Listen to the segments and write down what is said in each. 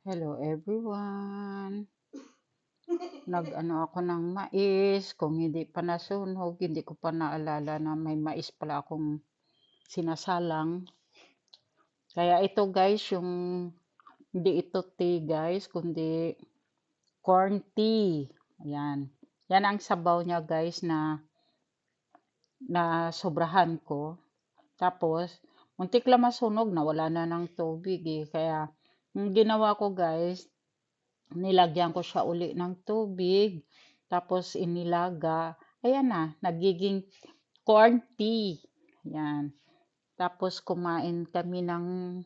Hello everyone. Nag-ano ako ng mais. Kung hindi pa nasunog, hindi ko pa naalala na may mais pala akong sinasalang. Kaya ito guys, yung hindi ito tea guys, kundi corn tea. Ayan. Yan ang sabaw niya guys na sobrahan ko. Tapos, muntik lang masunog na wala na ng tubig eh. Kaya, yung ginawa ko guys, nilagyan ko siya uli ng tubig, tapos inilaga. Ayan na, nagiging corn tea. Yan. Tapos kumain kami ng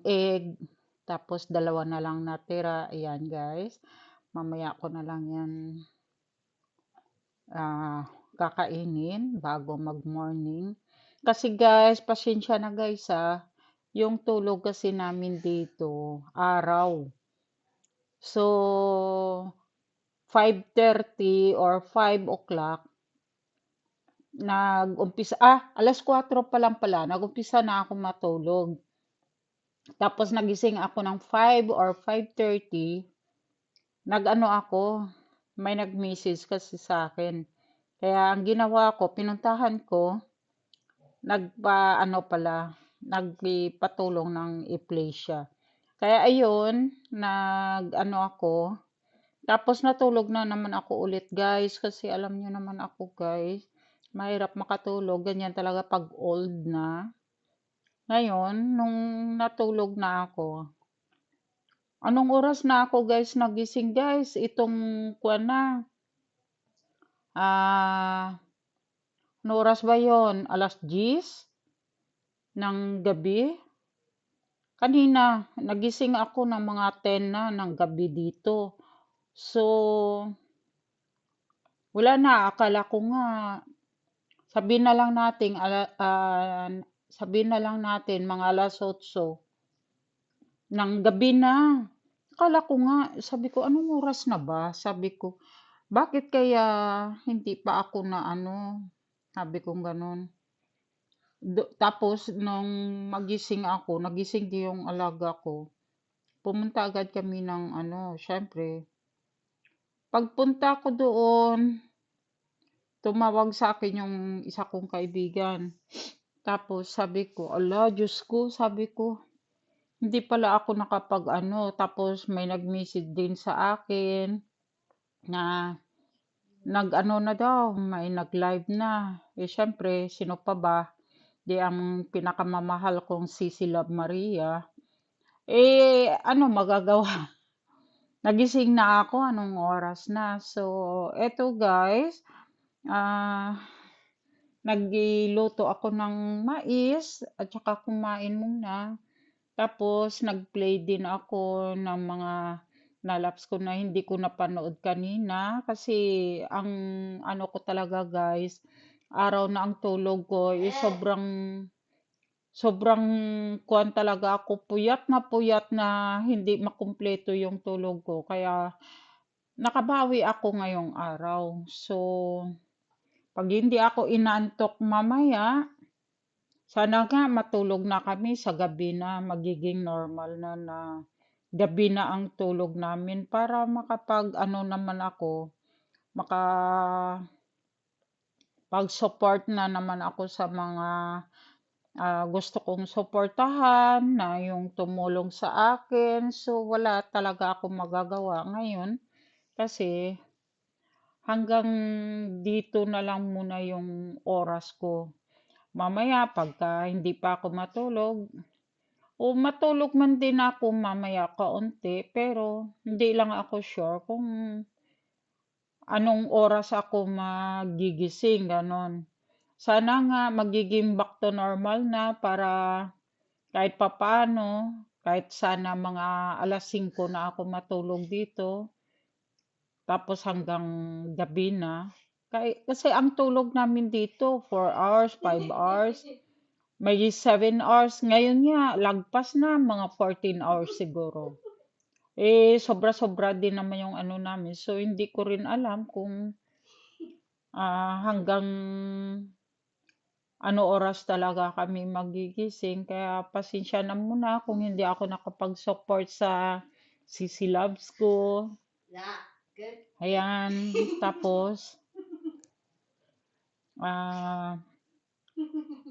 egg. Tapos dalawa na lang natira. Ayan guys. Mamaya ko na lang yan ah, kakainin bago mag-morning. Kasi guys, pasensya na guys yung tulog kasi namin dito, araw. So, 5:30 or 5 o'clock, alas 4 pa lang pala, nag-umpisa na ako matulog. Tapos nagising ako ng 5 or 5:30, nag-ano ako, may nag-message kasi sa akin. Kaya ang ginawa ko, pinuntahan ko, nagpatulong ng i-play siya. Kaya ayun, nag-ano ako, tapos natulog na naman ako ulit guys, kasi alam niyo naman ako guys, mahirap makatulog, ganyan talaga pag old na. Ngayon, nung natulog na ako, anong oras na ako guys nagising guys? Itong kuwan na, anong oras ba yon? Alas 10 ng gabi? Kanina, nagising ako ng mga 10 na ng gabi dito. So, wala na, akala ko nga sabihin na lang natin, sabihin na lang natin mga alas 8 ng gabi na. Akala ko nga, sabi ko, anong oras na ba? Sabi ko, bakit kaya hindi pa ako na ano? Sabi ko ganun. Tapos, nung magising ako, nagising din yung alaga ko. Pumunta agad kami ng syempre. Pagpunta ko doon, tumawag sa akin yung isa kong kaibigan. Tapos sabi ko, ala, Diyos ko, sabi ko, hindi pala ako tapos may nag-message din sa akin na nag-ano na daw, may nag-live na. Eh, syempre, sino pa ba? Di ang pinakamamahal kong Sisi Love Maria. Eh, ano magagawa? Nagising na ako, anong oras na? So, eto guys, ah, nagluto ako ng mais at saka kumain muna. Tapos nag-play din ako ng mga nalaps ko na hindi ko napanood kanina kasi ang ano ko talaga guys, araw na ang tulog ko is sobrang sobrang kuwan talaga ako, puyat na hindi makumpleto yung tulog ko. Kaya nakabawi ako ngayong araw. So, pag hindi ako inaantok mamaya, sana nga matulog na kami sa gabi na, magiging normal na gabi na ang tulog namin para makapag-ano naman ako, makapag-support na naman ako sa mga gusto kong suportahan na yung tumulong sa akin. So, wala talaga akong magagawa ngayon kasi hanggang dito na lang muna yung oras ko. Mamaya, pagka hindi pa ako matulog, o matulog man din ako mamaya kaunti, pero hindi lang ako sure kung anong oras ako magigising, ganon. Sana nga magiging back to normal na para kahit papaano, kahit sana mga alas 5 na ako matulog dito, tapos hanggang gabi na. Kasi ang tulog namin dito, 4 hours, 5 hours, may 7 hours. Ngayon nga, lagpas na, mga 14 hours siguro. Eh, sobra-sobra din naman yung ano namin. So, hindi ko rin alam kung hanggang ano oras talaga kami magigising. Kaya pasensya na muna kung hindi ako nakapag-support sa Sisi Loves ko. Ayan, tapos, ah,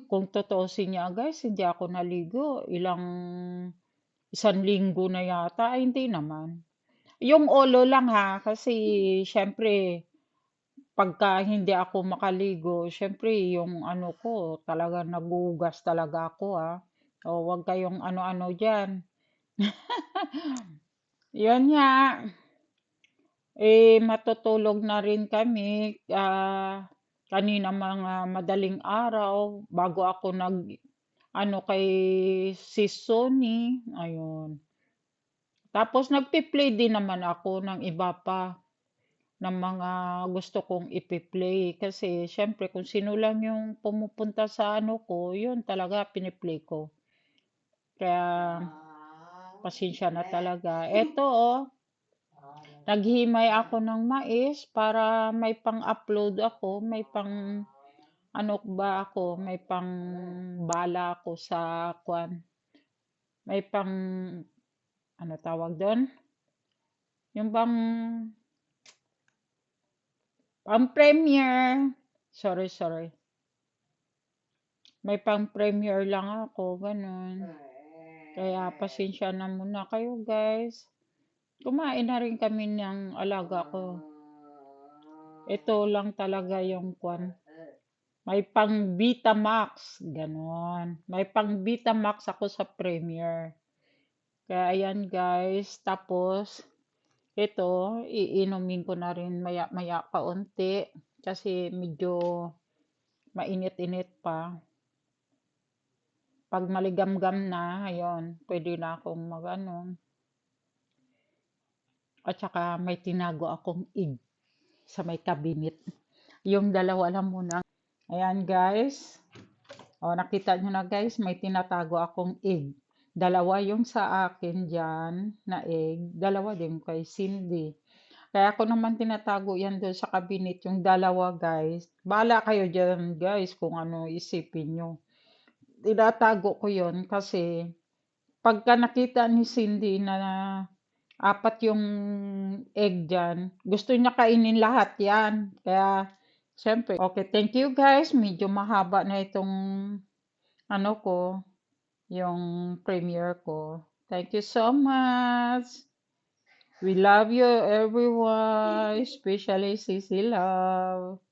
kung tutuusin niya guys, hindi ako naligo. Isang linggo na yata. Ay, hindi naman. Yung ulo lang ha, kasi syempre, pagka hindi ako makaligo, syempre yung ano ko, talaga nagugas talaga ako ha. O, wag kayong ano-ano dyan. Yun nga, matutulog na rin kami. Kanina mga madaling araw, bago ako ano kay Sis Sony, ayun. Tapos nagpi-play din naman ako ng iba pa, ng mga gusto kong ipi-play. Kasi siyempre kung sino lang yung pumupunta sa ano ko, yun talaga pini-play ko. Kaya pasensya na talaga. Eto oh, naghimay ako ng mais para may pang-upload ako, may pang ano ba ako, may pang bala ako sa kwan. May pang ano tawag doon? Yung pang premiere. Sorry, sorry. May pang premiere lang ako, ganun. Kaya pasensya na muna kayo, guys. Kumain na rin kami ng alaga ko. Ito lang talaga yung kwan. May pang Vitamax, ganon. May pang Vitamax ako sa premiere. Kaya ayan, guys. Tapos, ito, iinumin ko na rin maya-maya kaunti. Kasi medyo mainit-init pa. Pag maligamgam na, ayun, pwede na akong mag-ano. At saka may tinago akong ig sa may cabinet. Yung dalawa lang muna. Ayan guys. O nakita nyo na guys, may tinatago akong egg. Dalawa yung sa akin dyan na egg. Dalawa din kay Cindy. Kaya ako naman tinatago yan doon sa cabinet, yung dalawa guys. Bahala kayo dyan guys kung ano isipin nyo. Tinatago ko yon kasi pagka nakita ni Cindy na apat yung egg dyan, gusto niya kainin lahat yan. Kaya, syempre, okay, thank you guys. Medyo mahaba na itong ano ko, yung premiere ko. Thank you so much. We love you everyone, especially Sisi Love.